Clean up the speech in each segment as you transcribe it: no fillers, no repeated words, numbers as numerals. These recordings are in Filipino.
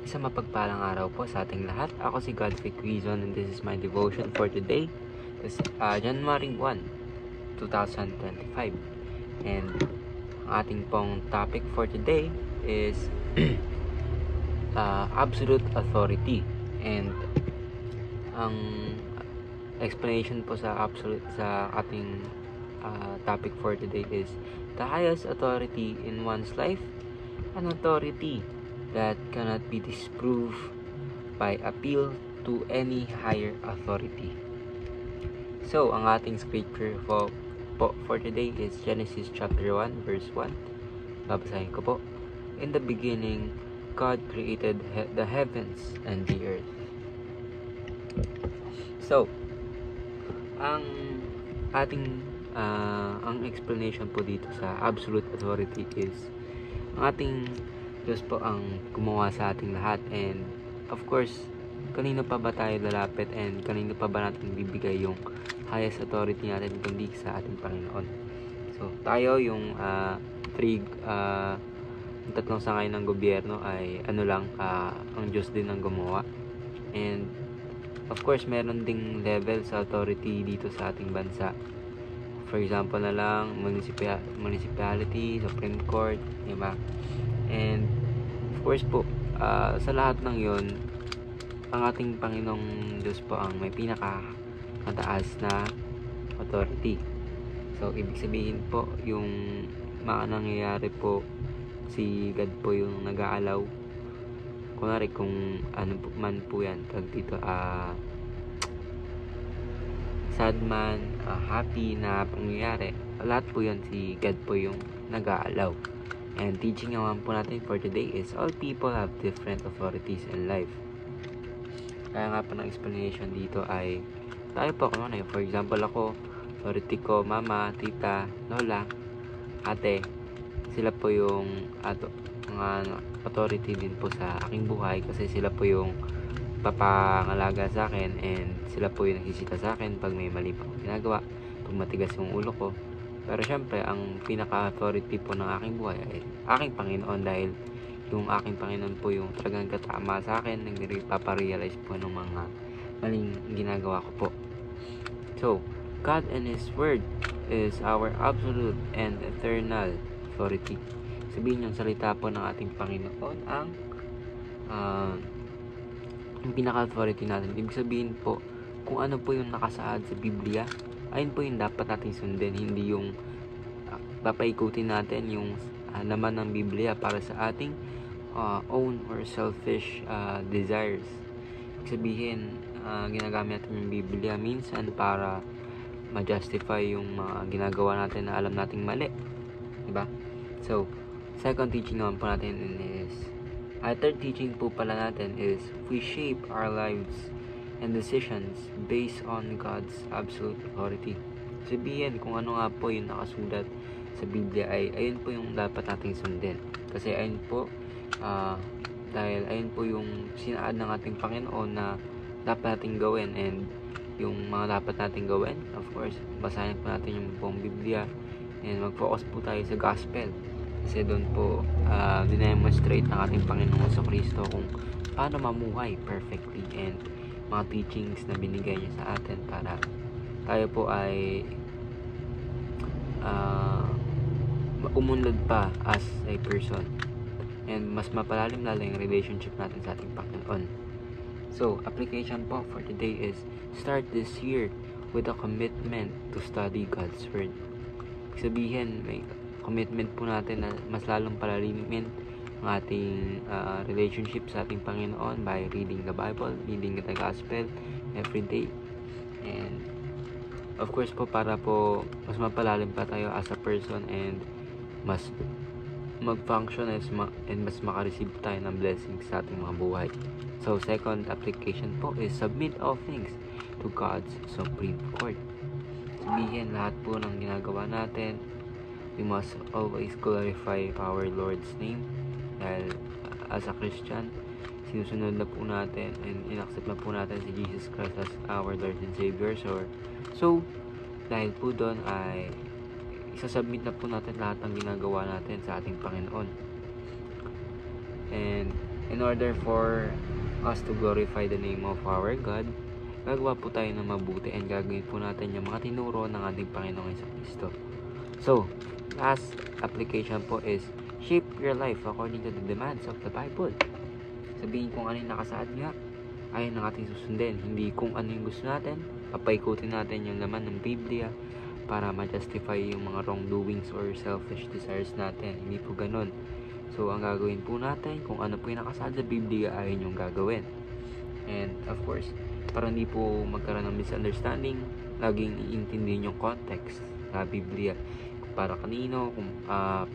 Isang mapagpalang araw po sa ating lahat. Ako si Godfrey Quizon and this is my devotion for today. It's January 1, 2025. And ang ating pong topic for today is absolute authority. And ang explanation po sa ating topic for today is the highest authority in one's life, an authority that cannot be disproved by appeal to any higher authority. So, ang ating scripture for today is Genesis chapter 1 verse 1. Babasahin ko po. In the beginning, God created the heavens and the earth. So, ang ating ang explanation po dito sa absolute authority is ang ating Diyos po ang gumawa sa ating lahat, and of course, kanino pa ba tayo lalapit and kanino pa ba natin bibigay yung highest authority natin kundi sa ating Panginoon. So, tayo yung yung tatlong sangay ng gobyerno ay ang Diyos din ang gumawa. And of course, meron ding level sa authority dito sa ating bansa. For example na lang, municipality, Supreme Court, diba? And of course po, sa lahat ng yon, ang ating Panginoong Diyos po ang may pinakamataas na authority. So, ibig sabihin po, yung mga nangyayari po, si God po yung nag-aalaw. Kunwari kung ano po man po yan, tag dito, sad man, happy na pangyayari, lahat po yan si God po yung nag-aalaw. And teaching naman po natin for today is all people have different authorities in life. Kaya nga po ng explanation dito ay tayo po kung ano. For example ako, authority ko, mama, tita, lola, ate. Sila po yung mga authority din po sa aking buhay kasi sila po yung papangalaga sa akin and sila po yung nagsisita sa akin pag may mali pa akong ginagawa, pag matigas yung ulo ko. Pero syempre, ang pinaka-authority po ng aking buhay ay aking Panginoon, dahil yung aking Panginoon po yung talagang katama sa akin, nagpaparealize po ng mga maling ginagawa ko po. So, God and His Word is our absolute and eternal authority. Sabihin yung salita po ng ating Panginoon ang pinaka-authority natin. Ibig sabihin po, kung ano po yung nakasaad sa Biblia, ayun po yung dapat natin sundin, hindi yung papaikutin natin yung laman ng Biblia para sa ating own or selfish desires. Ibig sabihin, ginagamit natin yung Biblia minsan para ma-justify yung mga ginagawa natin na alam nating mali, diba? So, second teaching naman po natin is third teaching po pala natin is we shape our lives and decisions based on God's absolute authority. Sabihin kung ano nga po yung nakasulat sa Biblia ay ayun po yung dapat nating sundin. Kasi ayun po, dahil ayun po yung sinaad ng ating Panginoon na dapat nating gawin, and yung mga dapat nating gawin, of course, basahin po natin yung buong Biblia and mag-focus po tayo sa gospel. Kasi doon po dinemonstrate ng ating Panginoon sa Kristo kung paano mamuhay perfectly and mga teachings na binigay niya sa atin para tayo po ay umunlad pa as a person and mas mapalalim-lalim yung relationship natin sa ating Panginoon. So, application po for today is start this year with a commitment to study God's Word. Sabihin, may commitment po natin na mas lalong palalimin ang ating relationship sa ating Panginoon by reading the Bible, reading the Gospel every day. And of course po, para po mas mapalalim pa tayo as a person and mas mag-function and mas makareceive tayo ng blessings sa ating mga buhay. So, second application po is submit all things to God's Supreme Court. Sabihin, lahat po ng ginagawa natin, we must always glorify our Lord's name, dahil as a Christian, sinusunod na po natin and inaccept na po natin si Jesus Christ as our Lord and Savior. So dahil po doon ay isasubmit na po natin lahat ng ginagawa natin sa ating Panginoon. And In order for us to glorify the name of our God, gagawa po tayo ng mabuti and gagawin po natin yung mga tinuro ng ating Panginoong Jesucristo. So, last application po is shape your life according to the demands of the Bible. Sabihin kung ano yung nakasaad nga, ayun ang ating susundin. Hindi kung ano yung gusto natin, papaikutin natin yung laman ng Biblia para ma-justify yung mga wrongdoings or selfish desires natin. Hindi po ganun. So, ang gagawin po natin, kung ano po yung nakasaad sa Biblia, ayun yung gagawin. And, of course, para hindi po magkaroon ng misunderstanding, laging iintindihin yung context sa Biblia. Para kanino, kung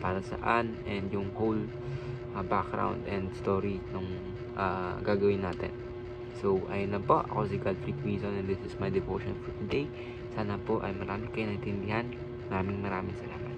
para saan, and yung whole background and story ng gagawin natin. So, ayun na po. Ako si Godfrey Quizon and this is my devotion for today. Sana po ay marami kayo naintindihan. Maraming salamat.